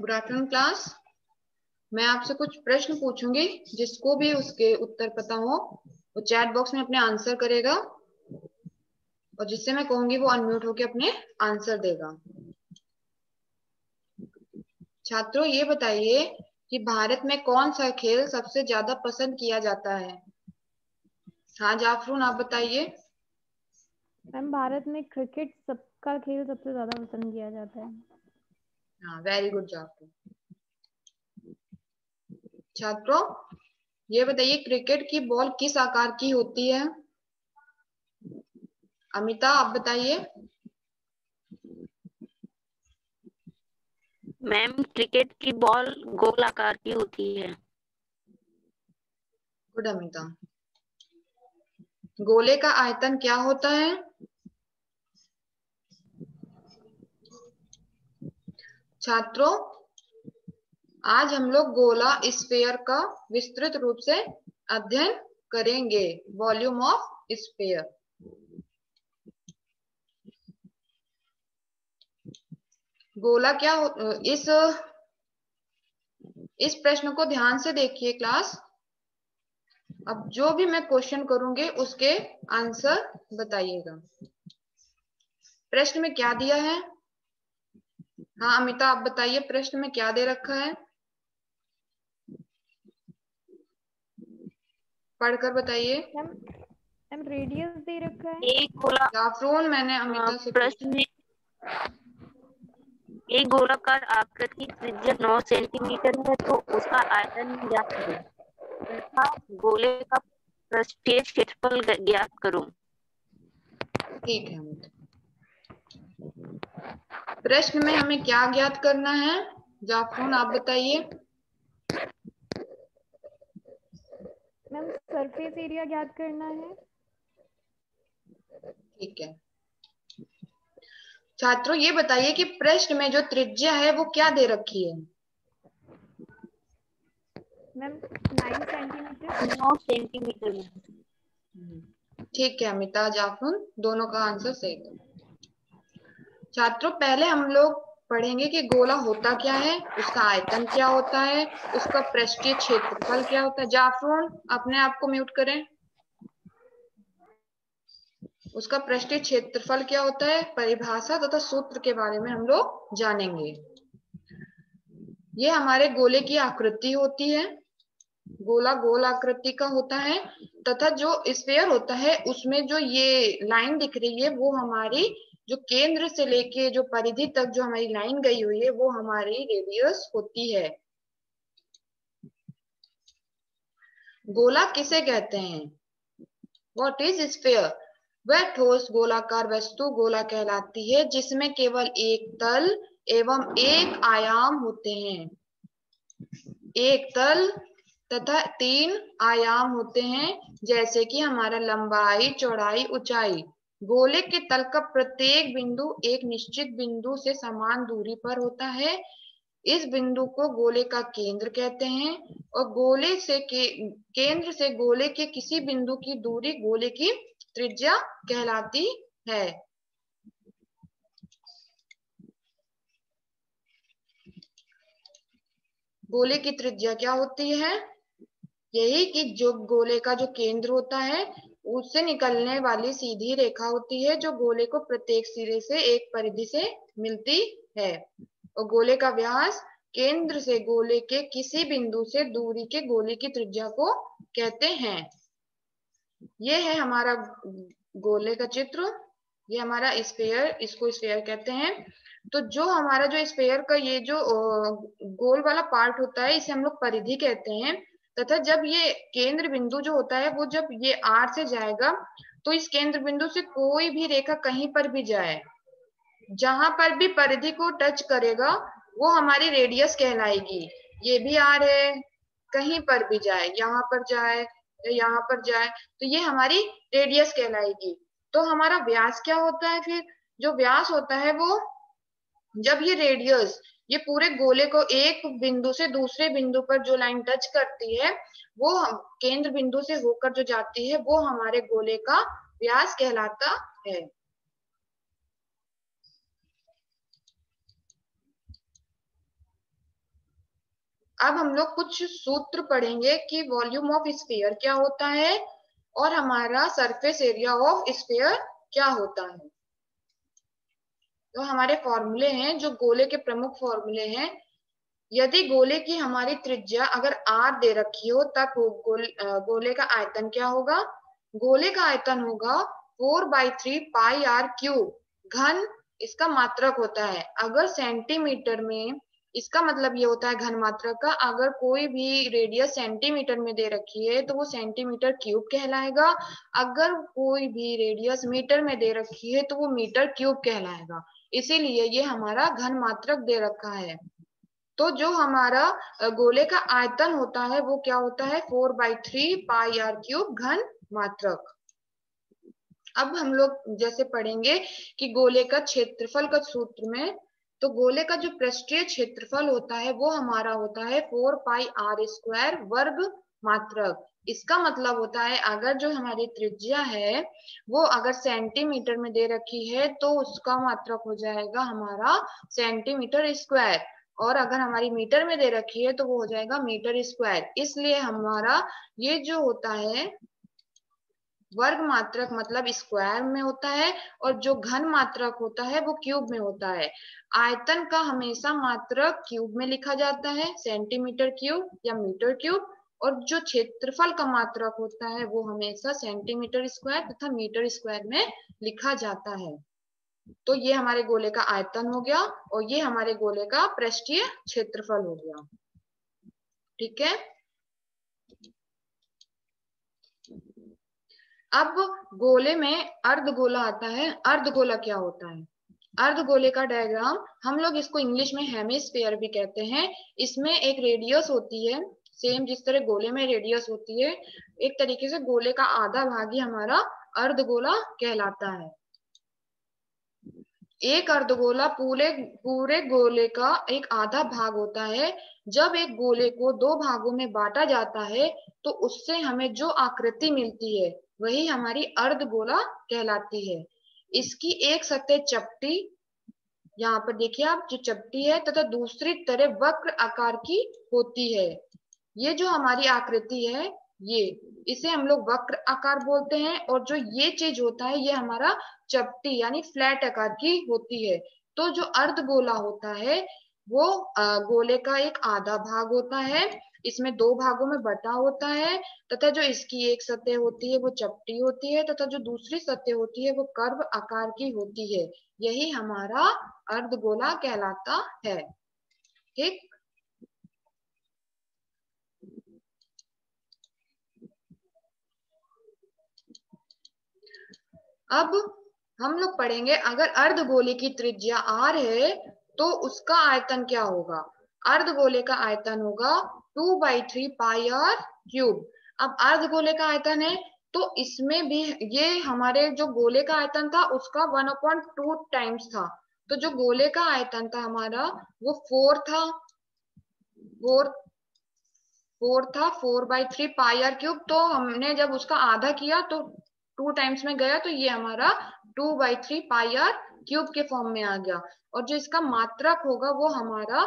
Good afternoon class. मैं आपसे कुछ प्रश्न पूछूंगी, जिसको भी उसके उत्तर पता हो वो चैट बॉक्स में अपने आंसर करेगा, और जिससे मैं कहूंगी वो अनम्यूट होकर अपने आंसर देगा। छात्रों, ये बताइए कि भारत में कौन सा खेल सबसे ज्यादा पसंद किया जाता है? हाँ जाफरून, आप बताइए। मैम, भारत में क्रिकेट सबका खेल सबसे ज्यादा पसंद किया जाता है। हाँ, वेरी गुड जाफरून। छात्रों, ये बताइए क्रिकेट की बॉल किस आकार की होती है? अमिता, आप बताइए। मैम, क्रिकेट की बॉल गोल आकार की होती है। गुड अमिता। गोले का आयतन क्या होता है? छात्रों, आज हम लोग गोला स्फीयर का विस्तृत रूप से अध्ययन करेंगे। Volume of sphere. गोला क्या इस प्रश्न को ध्यान से देखिए क्लास। अब जो भी मैं क्वेश्चन करूंगी उसके आंसर बताइएगा। प्रश्न में क्या दिया है? हाँ अमिता, आप बताइए प्रश्न में क्या दे रखा है, पढ़कर बताइए। मैम रेडियस दे रखा है। एक गोला जाफरून, मैंने अमिता से प्रश्न में एक गोलाकार आकृति की त्रिज्या 9 सेंटीमीटर है, तो उसका आयतन ज्ञात करो तथा गोले का पृष्ठीय क्षेत्रफल ज्ञात करो। ठीक है अमिता। प्रश्न में हमें क्या ज्ञात करना है? जाफरून, आप बताइए। मैम, सरफेस एरिया ज्ञात करना है। ठीक है। छात्रों, ये बताइए कि प्रश्न में जो त्रिज्या है वो क्या दे रखी है? Ma'am 9 centimetre. 9 सेंटीमीटर में। ठीक है अमिता, जाफरून, दोनों का आंसर सही है। छात्रों, पहले हम लोग पढ़ेंगे कि गोला होता क्या है, उसका आयतन क्या होता है, उसका पृष्ठीय क्षेत्रफल क्या होता है। जाफरून, अपने आप को म्यूट करें। उसका पृष्ठीय क्षेत्रफल क्या होता है, परिभाषा तथा सूत्र के बारे में हम लोग जानेंगे। ये हमारे गोले की आकृति होती है। गोला गोल आकृति का होता है, तथा जो स्फीयर होता है उसमें जो ये लाइन दिख रही है वो हमारी जो केंद्र से लेके जो परिधि तक जो हमारी लाइन गई हुई है वो हमारी रेडियस होती है। गोला किसे कहते हैं? What is sphere? वह ठोस गोलाकार वस्तु गोला कहलाती है जिसमें केवल एक तल एवं एक आयाम होते हैं। एक तल तथा 3 आयाम होते हैं, जैसे कि हमारा लंबाई, चौड़ाई, ऊंचाई। गोले के तल का प्रत्येक बिंदु एक निश्चित बिंदु से समान दूरी पर होता है। इस बिंदु को गोले का केंद्र कहते हैं, और गोले से केंद्र से गोले के किसी बिंदु की दूरी गोले की त्रिज्या कहलाती है। गोले की त्रिज्या क्या होती है? यही कि जो गोले का जो केंद्र होता है उससे निकलने वाली सीधी रेखा होती है, जो गोले को प्रत्येक सिरे से एक परिधि से मिलती है। और गोले का व्यास केंद्र से गोले के किसी बिंदु से दूरी के गोले की त्रिज्या को कहते हैं। ये है हमारा गोले का चित्र। ये हमारा स्फीयर, इसको स्फीयर कहते हैं। तो जो हमारा जो स्फीयर का ये जो गोल वाला पार्ट होता है इसे हम लोग परिधि कहते हैं। तथा जब ये केंद्र बिंदु जो होता है वो जब ये R से जाएगा तो इस केंद्र बिंदु से कोई भी रेखा कहीं पर भी जाए, जहां पर भी परिधि को टच करेगा वो हमारी रेडियस कहलाएगी। ये भी R है, कहीं पर भी जाए, यहाँ पर जाए या यहाँ पर जाए, तो ये हमारी रेडियस कहलाएगी। तो हमारा व्यास क्या होता है फिर? जो व्यास होता है वो जब ये रेडियस ये पूरे गोले को एक बिंदु से दूसरे बिंदु पर जो लाइन टच करती है वो केंद्र बिंदु से होकर जो जाती है वो हमारे गोले का व्यास कहलाता है। अब हम लोग कुछ सूत्र पढ़ेंगे कि वॉल्यूम ऑफ स्फीयर क्या होता है और हमारा सरफेस एरिया ऑफ स्फीयर क्या होता है। तो हमारे फॉर्मूले हैं, जो गोले के प्रमुख फॉर्मूले हैं। यदि गोले की हमारी त्रिज्या अगर r दे रखी हो तब गोले का आयतन क्या होगा। गोले का आयतन होगा 4/3 पाई r क्यूब घन, इसका मात्रक होता है। अगर सेंटीमीटर में, इसका मतलब ये होता है घन मात्रक का, अगर कोई भी रेडियस सेंटीमीटर में दे रखी है तो वो सेंटीमीटर क्यूब कहलाएगा। अगर कोई भी रेडियस मीटर में दे रखी है तो वो मीटर क्यूब कहलाएगा। इसीलिए ये हमारा घन मात्रक दे रखा है। तो जो हमारा गोले का आयतन होता है वो क्या होता है, 4/3 पाई r क्यूब घन मात्रक। अब हम लोग जैसे पढ़ेंगे कि गोले का क्षेत्रफल का सूत्र में, तो गोले का जो पृष्ठीय क्षेत्रफल होता है वो हमारा होता है 4 पाई r स्क्वायर वर्ग मात्रक। इसका मतलब होता है अगर जो हमारी त्रिज्या है वो अगर सेंटीमीटर में दे रखी है तो उसका मात्रक हो जाएगा हमारा सेंटीमीटर स्क्वायर, और अगर हमारी मीटर में दे रखी है तो वो हो जाएगा मीटर स्क्वायर। इसलिए हमारा ये जो होता है वर्ग मात्रक मतलब स्क्वायर में होता है, और जो घन मात्रक होता है वो क्यूब में होता है। आयतन का हमेशा मात्रक क्यूब में लिखा जाता है, सेंटीमीटर क्यूब या मीटर क्यूब, और जो क्षेत्रफल का मात्रक होता है वो हमेशा सेंटीमीटर स्क्वायर तथा मीटर स्क्वायर में लिखा जाता है। तो ये हमारे गोले का आयतन हो गया और ये हमारे गोले का पृष्ठीय क्षेत्रफल हो गया। ठीक है। अब गोले में अर्धगोला आता है। अर्धगोला क्या होता है? अर्धगोले का डायग्राम, हम लोग इसको इंग्लिश में हेमिस्फीयर भी कहते हैं। इसमें एक रेडियस होती है, सेम जिस तरह गोले में रेडियस होती है, एक तरीके से गोले का आधा भाग ही हमारा अर्धगोला कहलाता है। एक अर्धगोला पूरे गोले का एक आधा भाग होता है। जब एक गोले को दो भागों में बांटा जाता है तो उससे हमें जो आकृति मिलती है वही हमारी अर्धगोला कहलाती है। इसकी एक सतह चपटी, यहाँ पर देखिए आप, जो चपटी है, तथा दूसरी तरफ वक्र आकार की होती है। ये जो हमारी आकृति है ये, इसे हम लोग वक्र आकार बोलते हैं, और जो ये चीज होता है ये हमारा चपटी यानी फ्लैट आकार की होती है। तो जो अर्धगोला होता है वो गोले का एक आधा भाग होता है, इसमें दो भागों में बटा होता है, तथा जो इसकी एक सतह होती है वो चपटी होती है, तथा जो दूसरी सतह होती है वो कर्व आकार की होती है। यही हमारा अर्धगोला कहलाता है। ठीक। अब हम लोग पढ़ेंगे, अगर अर्धगोले की त्रिज्या r है तो उसका आयतन क्या होगा। अर्धगोले का आयतन होगा 2/3 पाई r क्यूब। अब अर्धगोले का आयतन है तो इसमें भी ये हमारे जो गोले का आयतन था उसका 1/2 टाइम्स था। तो जो गोले का आयतन था हमारा वो 4 था, 4/3 पाई r क्यूब। तो हमने जब उसका आधा किया तो 2 टाइम्स में गया, तो ये हमारा 2/3 पाई r क्यूब के फॉर्म में आ गया। और जो इसका मात्रक होगा वो हमारा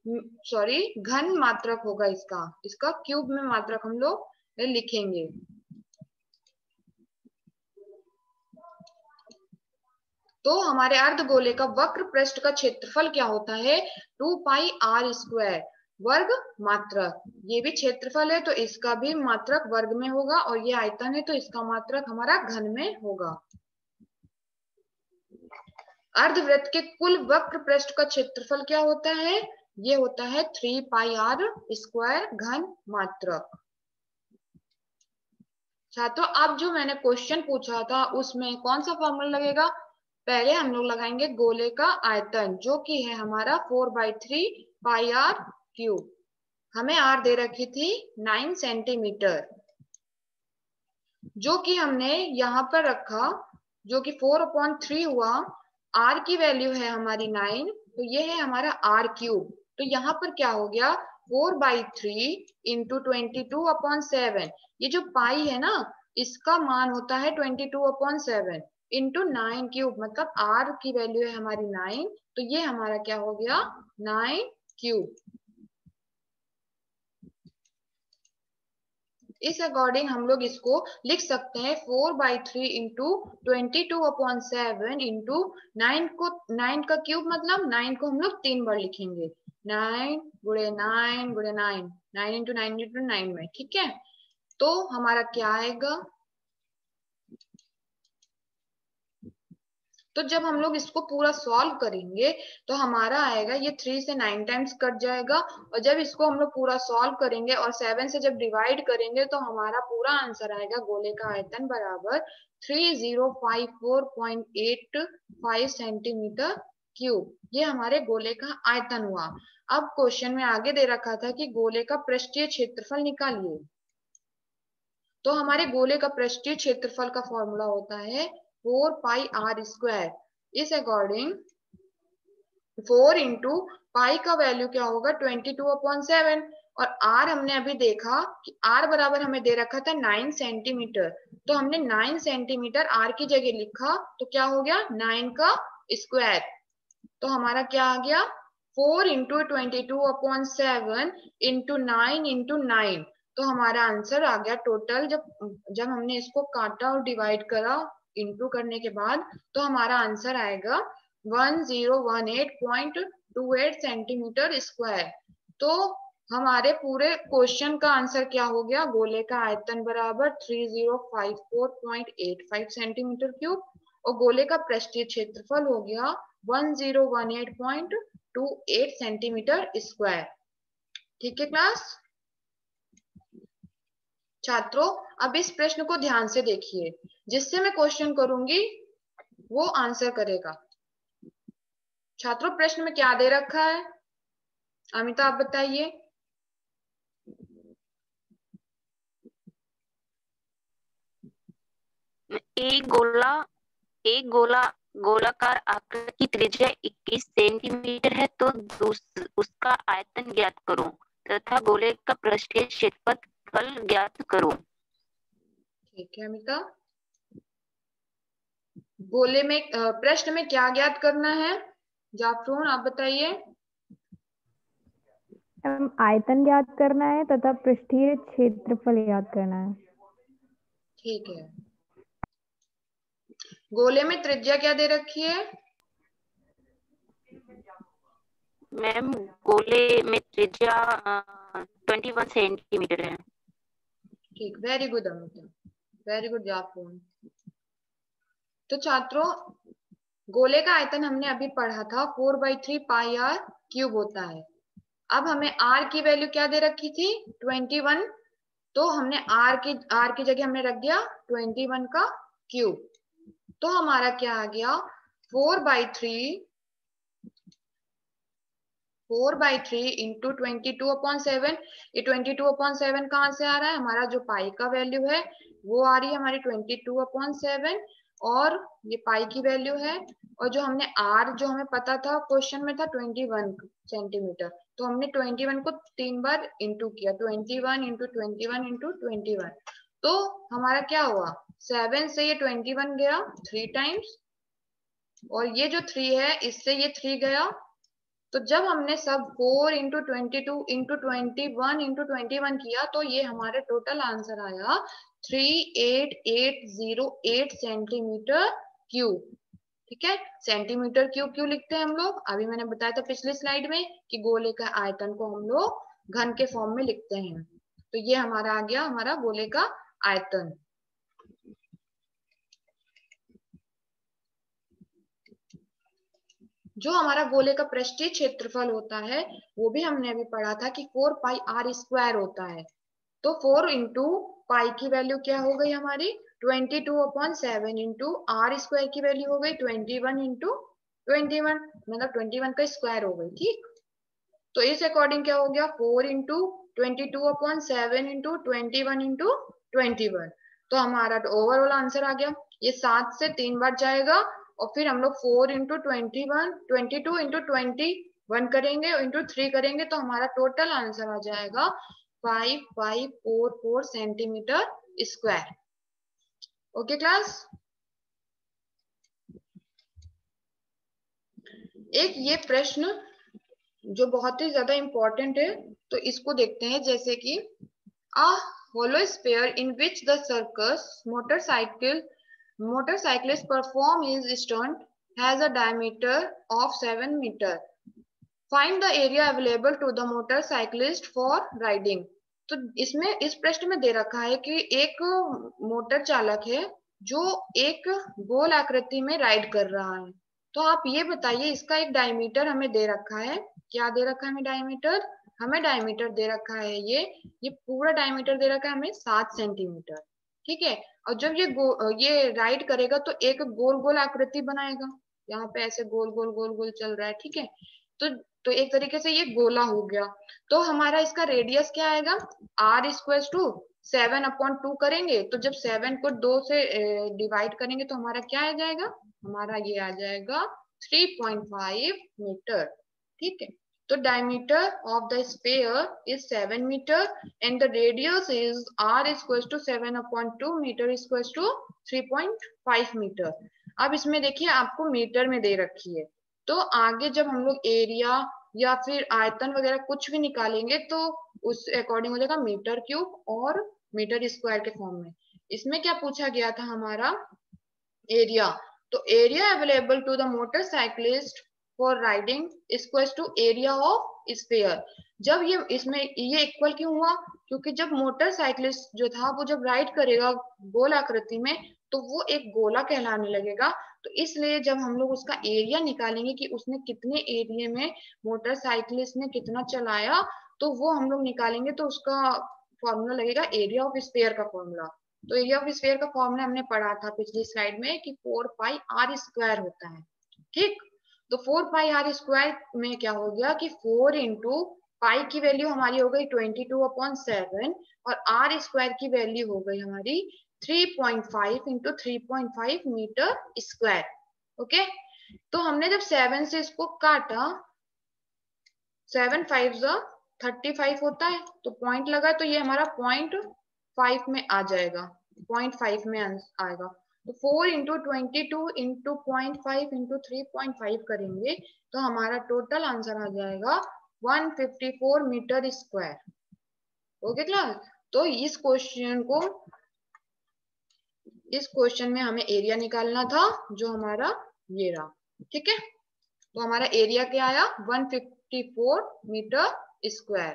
घन मात्रक होगा। इसका क्यूब में मात्रक हम लोग लिखेंगे। तो हमारे अर्धगोले का वक्र पृष्ठ का क्षेत्रफल क्या होता है, 2 पाई r स्क्वायर वर्ग मात्रक। ये भी क्षेत्रफल है तो इसका भी मात्रक वर्ग में होगा, और ये आयतन है तो इसका मात्रक हमारा घन में होगा। अर्धवृत्त के कुल वक्र पृष्ठ का क्षेत्रफल क्या होता है, ये होता है 3 पाई r स्क्वायर घन मात्रक। छात्रों, अब जो मैंने क्वेश्चन पूछा था उसमें कौन सा फॉर्मूला लगेगा। पहले हम लोग लगाएंगे गोले का आयतन, जो कि है हमारा 4/3 पाई r क्यूब। हमें r दे रखी थी 9 सेंटीमीटर, जो कि हमने यहाँ पर रखा, जो कि 4/3 हुआ। r की वैल्यू है हमारी 9, तो ये है हमारा r क्यूब। तो यहाँ पर क्या हो गया, 4/3 इंटू 22/7। ये जो पाई है ना, इसका मान होता है 22/7 इंटू 9 क्यूब, मतलब r की वैल्यू है हमारी 9, तो ये हमारा क्या हो गया 9 क्यूब। इस अकॉर्डिंग हम लोग इसको लिख सकते हैं 4/3 इंटू 22/7 इंटू 9 को 9 का क्यूब मतलब 9 को हम लोग 3 बार लिखेंगे 9 गुणे 9 गुणे 9 9 इंटू 9 इंटू 9 में। ठीक है, तो हमारा क्या आएगा, तो जब हम लोग इसको पूरा सॉल्व करेंगे तो हमारा आएगा ये 3 से 9 टाइम्स कट जाएगा, और जब इसको हम लोग पूरा सॉल्व करेंगे और 7 से जब डिवाइड करेंगे तो हमारा पूरा आंसर आएगा गोले का आयतन बराबर 3054.85 सेंटीमीटर क्यूब। ये हमारे गोले का आयतन हुआ। अब क्वेश्चन में आगे दे रखा था कि गोले का पृष्ठीय क्षेत्रफल निकालिए। तो हमारे गोले का पृष्ठीय क्षेत्रफल का फॉर्मूला होता है 4πr²। इस अकॉर्डिंग 4 इंटू पाई का वैल्यू क्या होगा 22/7, और r हमने अभी देखा कि r बराबर हमें दे रखा था 9 सेंटीमीटर, तो हमने 9 सेंटीमीटर r की जगह लिखा तो क्या हो गया 9 का स्क्वायर। तो हमारा क्या आ गया 4 इंटू 22/7 इंटू 9 इंटू 9, तो हमारा आंसर आ गया टोटल। जब हमने इसको काटा और डिवाइड करा इंटू करने के बाद तो हमारा आंसर आएगा 1018.28 सेंटीमीटर स्क्वायर। तो हमारे पूरे क्वेश्चन का आंसर क्या हो गया, गोले का आयतन बराबर 3054.85 सेंटीमीटर क्यूब और गोले का पृष्ठीय क्षेत्रफल हो गया 1018.28 सेंटीमीटर स्क्वायर। ठीक है क्लास छात्रों, अब इस प्रश्न को ध्यान से देखिए, जिससे मैं क्वेश्चन करूंगी वो आंसर करेगा। छात्रों प्रश्न में क्या दे रखा है, अमिता आप बताइए। एक गोलाकार आकृति की त्रिज्या 21 सेंटीमीटर है, तो उसका आयतन ज्ञात करो तथा गोले का पृष्ठीय क्षेत्रफल ज्ञात करो। ठीक है अमिता, गोले में प्रश्न में क्या ज्ञात करना है, जाफरून आप बताइए। आयतन ज्ञात करना है तथा पृष्ठीय क्षेत्रफल ज्ञात करना है। ठीक है, गोले में त्रिज्या क्या दे रखी है मैम? गोले में त्रिज्या 21 सेंटीमीटर है। ठीक, very good Amita, very good Jafrun. तो छात्रों गोले का आयतन हमने अभी पढ़ा था 4/3 पाई आर क्यूब होता है। अब हमें r की वैल्यू क्या दे रखी थी 21, तो हमने r की जगह हमने रख दिया 21 का क्यूब। तो हमारा क्या आ गया 4/3 इंटू 22/7। ये 22/7 कहाँ से आ रहा है, हमारा जो पाई का वैल्यू है वो आ रही है हमारी 22/7, और ये पाई की वैल्यू है, और जो हमने r जो हमें पता था क्वेश्चन में था 21 सेंटीमीटर, तो हमने 21 को 3 बार इंटू किया 21 इंटू 21 इंटू 21, तो हमारा क्या हुआ 7 से ये 21 गया 3 टाइम्स, और ये जो 3 है इससे ये 3 गया, तो जब हमने सब 4 इंटू 22 इंटू 21 इंटू 21 किया तो ये हमारे टोटल आंसर आया 38808 सेंटीमीटर क्यूब। ठीक है, सेंटीमीटर क्यूब क्यों लिखते हैं हम लोग, अभी मैंने बताया था पिछले स्लाइड में कि गोले का आयतन को हम लोग घन के फॉर्म में लिखते हैं। तो ये हमारा आ गया हमारा गोले का आयतन। जो हमारा गोले का पृष्ठीय क्षेत्रफल होता है वो भी हमने अभी पढ़ा था कि 4πr² होता है। तो 4 इंटू पाई की वैल्यू क्या हो गई हमारी 22/7 इंटू r² की वैल्यू हो गई 21 इंटू 21, मतलब 21 का स्क्वायर हो गई। ठीक, तो इस अकॉर्डिंग क्या हो गया 4 इंटू 22/7 इंटू 21 इंटू 21, तो हमारा ओवरऑल आंसर आ गया। ये 7 से 3 बार जाएगा और फिर हम लोग 4 इंटू 22 इंटू 21 करेंगे इंटू 3 करेंगे, तो हमारा टोटल आंसर आ जाएगा 5544 सेंटीमीटर स्क्वायर। ओके क्लास, एक ये प्रश्न जो बहुत ही ज्यादा इंपॉर्टेंट है तो इसको देखते हैं, जैसे कि hollow sphere in which the circus motorcyclist perform his stunt has a diameter of 7 meter. Find the area available to the motorcyclist for riding. तो इसमें इस प्रश्न में दे रखा है कि एक मोटर चालक है जो एक गोल आकृति में राइड कर रहा है। तो आप ये बताइए, इसका एक डायमीटर हमें दे रखा है। क्या दे रखा है हमें डायमीटर? हमें डायमीटर दे रखा है ये पूरा डायमीटर दे रखा है हमें 7 सेंटीमीटर। ठीक है। और जब ये राइड करेगा तो एक गोल गोल आकृति बनाएगा। यहाँ पे ऐसे गोल गोल गोल गोल चल रहा है। ठीक है। तो एक तरीके से ये गोला हो गया। तो हमारा इसका रेडियस क्या आएगा? r इक्वल्स टू 7/2 करेंगे तो जब 7 को 2 से डिवाइड करेंगे तो हमारा क्या आ जाएगा? हमारा ये आ जाएगा 3.5 मीटर। ठीक है। तो diameter of the sphere is 7 metre and the radius is r equals to 7/2 metre equals to 3.5 metre. अब इसमें देखिए आपको मीटर में दे रखी है, तो आगे जब हम लोग एरिया या फिर आयतन वगैरह कुछ भी निकालेंगे तो उस अकॉर्डिंग हो जाएगा मीटर क्यूब और मीटर स्क्वायर के फॉर्म में। इसमें क्या पूछा गया था हमारा? एरिया। तो area available to the motorcyclist for riding equals to area of sphere. जब ये इक्वल क्यों हुआ? क्योंकि जब मोटरसाइकिलिस्ट जो था वो जब राइड करेगा गोल आकृति में तो वो एक गोला कहलाने लगेगा। तो इसलिए जब हम लोग उसका एरिया निकालेंगे कि उसने कितने एरिया में मोटरसाइकिलिस्ट ने कितना चलाया, तो वो हम लोग निकालेंगे तो उसका फॉर्मूला लगेगा एरिया ऑफ स्फीयर का फॉर्मूला। तो एरिया ऑफ स्फीयर का फॉर्मूला हमने पढ़ा था पिछली स्लाइड में कि 4πr² होता है। ठीक। तो 4πr² में क्या हो गया कि 4 इंटू पाई की वैल्यू हमारी हो गई 22/7 और r² की वैल्यू हो गई हमारी 3.5 इंटू 3.5 मीटर स्क्वायर। ओके। तो हमने जब 7 से इसको काटा, 7 5 35 होता है, तो पॉइंट लगा तो ये हमारा 0.5 में आ जाएगा, 0.5 में आएगा। तो 4 इंटू 22 इंटू 0.5 इंटू 3.5 करेंगे तो हमारा टोटल आंसर आ जाएगा 154 मीटर स्क्वायर। Okay class. तो इस क्वेश्चन में हमें एरिया निकालना था जो हमारा ये रहा। ठीक है। तो हमारा एरिया क्या आया? 154 मीटर स्क्वायर।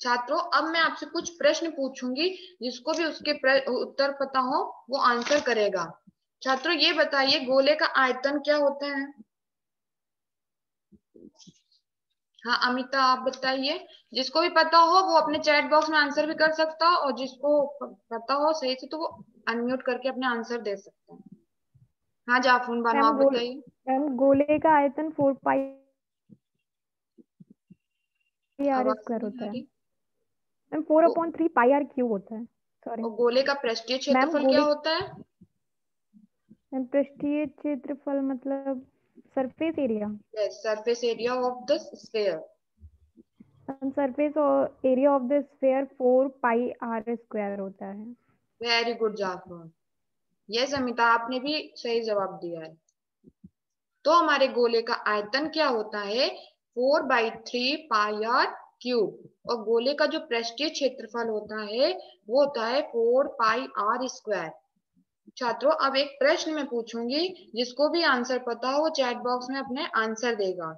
छात्रों, अब मैं आपसे कुछ प्रश्न पूछूंगी, जिसको भी उसके उत्तर पता हो वो आंसर करेगा। छात्रों ये बताइए, गोले का आयतन क्या होता है? हाँ अमिता आप बताइए। जिसको भी पता हो वो अपने चैट बॉक्स में आंसर भी कर सकता हो, और जिसको पता हो सही से तो वो अनम्यूट करके अपने आंसर दे सकता है। हाँ जाफरून बानो आप बताइए। मैम गोले का आयतन 4πr² होता है। मैम 4/3 πr³ होता है। सॉरी। और गोले का पृष्ठीय क्षेत्रफल क्या होता है? मैम पृष्ठीय क्षेत्रफल मतलब surface area. Yes, surface area of the sphere. Surface area of the sphere 4πr² होता है। Very good Jafrun. Yes Amita आपने भी सही जवाब दिया है। तो हमारे गोले का आयतन क्या होता है? 4/3 πr³ और गोले का जो पृष्ठीय क्षेत्रफल होता है वो होता है 4πr²। छात्रों अब एक प्रश्न मैं पूछूंगी, जिसको भी आंसर पता हो वो चैट बॉक्स में अपने आंसर देगा।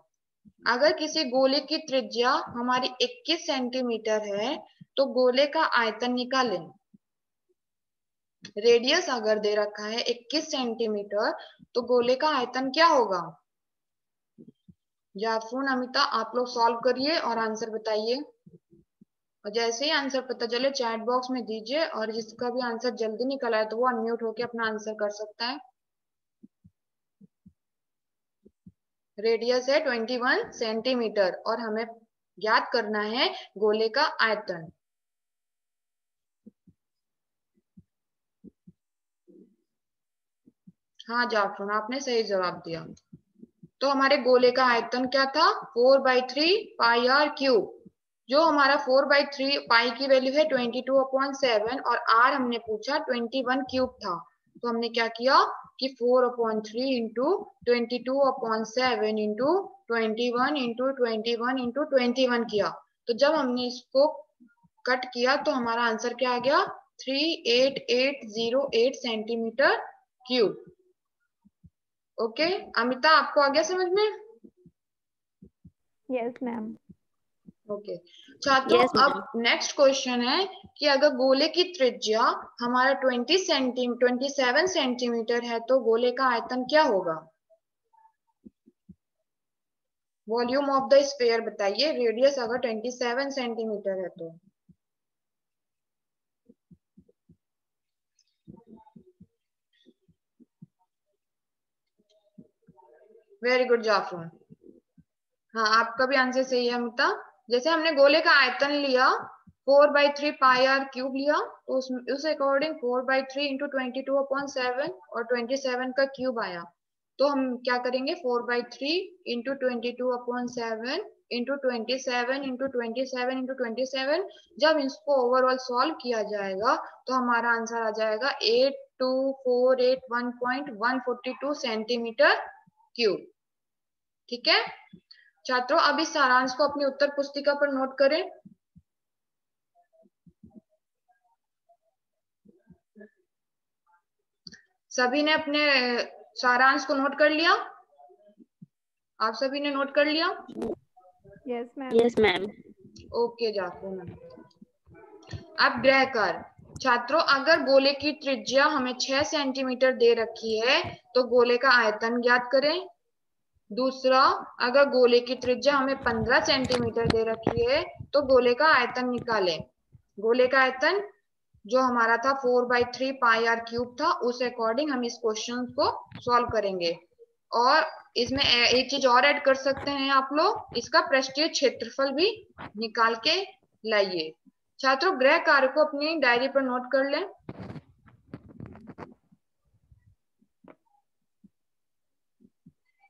अगर किसी गोले की त्रिज्या हमारी 21 सेंटीमीटर है तो गोले का आयतन निकालें। रेडियस अगर दे रखा है 21 सेंटीमीटर तो गोले का आयतन क्या होगा? जाफरून अमिता आप लोग सॉल्व करिए और आंसर बताइए, और जैसे ही आंसर पता चले चैट बॉक्स में दीजिए, और जिसका भी आंसर जल्दी निकल आए तो वो अनम्यूट होके अपना आंसर कर सकता है। रेडियस है 21 सेंटीमीटर और हमें ज्ञात करना है गोले का आयतन। हाँ जाफरून आपने सही जवाब दिया। तो हमारे गोले का आयतन क्या था? 4/3 πr³। जो हमारा 4/3 पाई की वैल्यू है 22/7 और r हमने पूछा 21³ था। तो हमने क्या किया कि 4/3 इंटू 22/7 इंटू 21 इंटू 21 इंटू 21 किया। तो जब हमने इसको कट किया तो हमारा आंसर क्या आ गया 38808 सेंटीमीटर क्यूब। ओके अमिता आपको आ गया समझ में? Yes ma'am. ओके छात्रों Yes, अब ma'am. नेक्स्ट क्वेश्चन है कि अगर गोले की त्रिज्या हमारा 27 सेंटीमीटर है तो गोले का आयतन क्या होगा? वॉल्यूम ऑफ द स्फीयर बताइए। रेडियस अगर 27 सेंटीमीटर है तो वेरी गुड जाफर। हाँ आपका भी आंसर सही है अमिता। जैसे हमने गोले का आयतन लिया 4/3 पाई आर क्यूब लिया तो उस अकॉर्डिंग 4/3 इंटू 22/7 और 27 का क्यूब आया। तो हम क्या करेंगे 4/3 इंटू 22/7 इंटू 27 इंटू 27 इंटू 27। जब इसको ओवरऑल सॉल्व किया जाएगा तो हमारा आंसर आ जाएगा 82481.142 सेंटीमीटर क्यूब। ठीक है छात्रों अब इस सारांश को अपनी उत्तर पुस्तिका पर नोट करें। सभी ने अपने सारांश को नोट कर लिया? आप सभी ने नोट कर लिया? Yes ma'am. Yes, ma'am. Okay Jafar ma'am. अब ग्रह कार्य छात्रों अगर गोले की त्रिज्या हमें 6 सेंटीमीटर दे रखी है तो गोले का आयतन ज्ञात करें। दूसरा अगर गोले की त्रिज्या हमें 15 सेंटीमीटर दे रखी है तो गोले का आयतन निकालें। गोले का आयतन जो हमारा था 4/3 पाई आर क्यूब था उस अकॉर्डिंग हम इस क्वेश्चन को सॉल्व करेंगे। और इसमें एक चीज और ऐड कर सकते हैं आप लोग इसका पृष्ठीय क्षेत्रफल भी निकाल के लाइए। छात्रों गृह कार्य को अपनी डायरी पर नोट कर लें।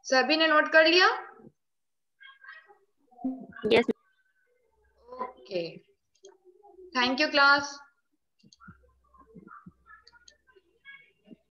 सभी ने नोट कर लिया? Yes. Okay thank you class.